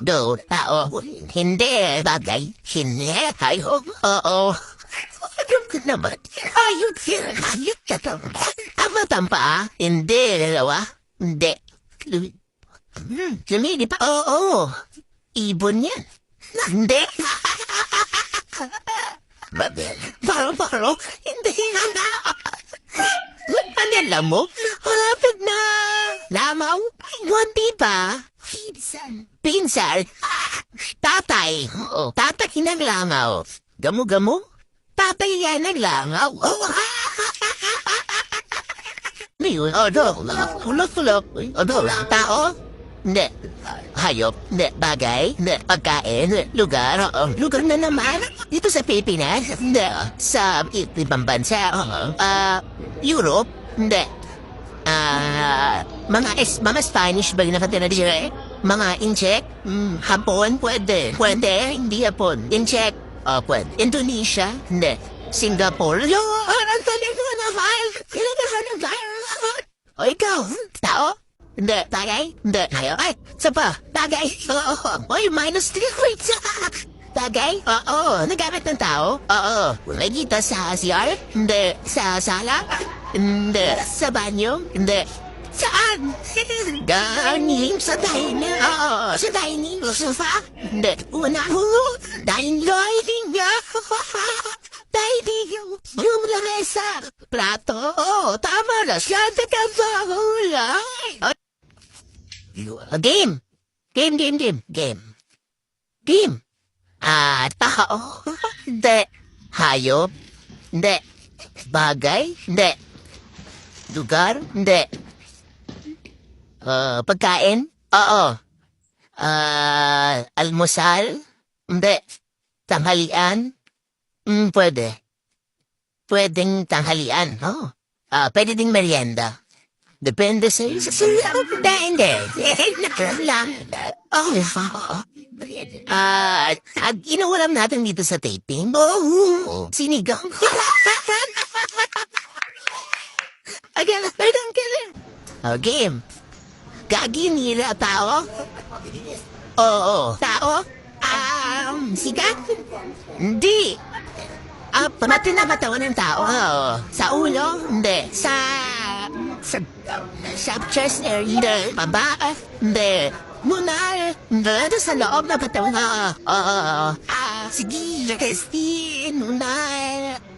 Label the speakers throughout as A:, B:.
A: Do, tao. Hindi, bagay. Hindi, hayop. Oo. Alam ko naman. Hayop yan. Hayop ka to. Tama-tampa, hindi, dalawa. Hindi. Lumilip pa. Oo. Ibon yan. Hindi. Babel. Baro-baro. Hindi na. Ano mo? Malapit na. Lamaw? Hindi ba? Pinsan. Pinsan? Tatay. Oo, tatay ng langaw. Gamu-gamu? Tatay yan ng langaw. Oh. Ngayon, hulog-hulog. Tao? Hindi. Hayop? Hindi. Bagay? Hindi. Pagkain? Hindi. Lugar? Lugar na naman? Dito sa Pilipinas? Hindi. Sa ibang bansa? Europe? Hindi. Mga Spanish ba yung nakatira dito? Mga Incheck? Hapon? Pwede. Pwede? Hindi Hapon. Incheck? Pwede. Indonesia? Hindi. Singapore? Ang talaga na file! O ikaw? Tao? Hindi. Tagay? Hindi. Ayaw? Ay, isa pa. Tagay? Oo. Oy, -3 points. Tagay? Oo. Nagamit ng tao? Oo. Nakikita sa CR? Hindi. Sa sala? Hindi. Sa banyo? Hindi. Saan? Galing sa dining. Oo. Sa dining. Sofa? Hindi. Una. Dining. Dining. Yung lamesa. Plato. Oo. Tama na. Siyante ka ba? Game. Game. Tao. Hindi. Hayop. Hindi. Bagay. Hindi. Lugar. Hindi. Pagkain. Oo. Almusal. Hindi. Tanghalian. Pwede. Pwedeng tanghalian. Oo. Pwede ding merienda. Depende sa iyo. Hindi. Lang. Inuulam natin dito sa taping. Oo. Sinigang. Again. Game. Gagi nila tao? Oo. Tao? Sigat? Hindi. Pamati na katawan ng tao. Sa ulo? Hindi. Sa chest area? Hindi. Baba? Hindi. Muna? Hindi. Sa loob na katawan? Sige. Christine. Muna.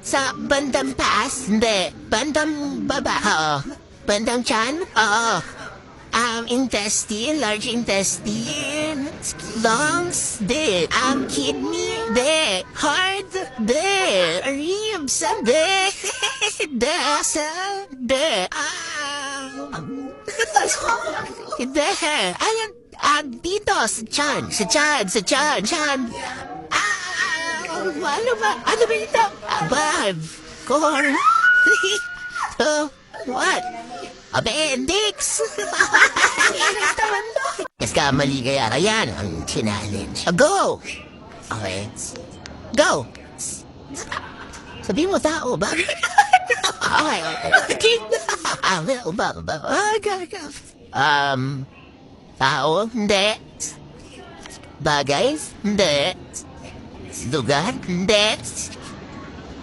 A: Sa bandang taas? Hindi. Bandang baba? Bandang tiyan? Intestine, large intestine, lungs, di, kidney, di, heart, di, ribs, di, di, ayan, dito, sa tiyan, ano ba ito? Corn, what? Appendix! Mas kamali kaya yan ang challenge. Go! Okay. Go! Sabi mo tao, ba? Okay. Tao, hindi. Bagay, hindi. Lugar, hindi.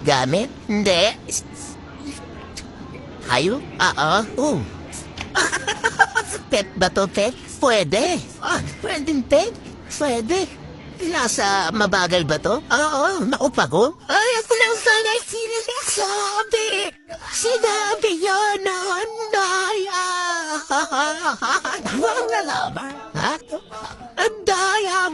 A: Gamit, hindi. Hayop? Pet ba to, pet? Pwede. Pwedeng pet? Pwede. Nasa mabagal ba to? Oo, maupagong. Ay, ako lang sana sinasabi. Sinabi yun na andaya. Mga laban. Ha? Andaya.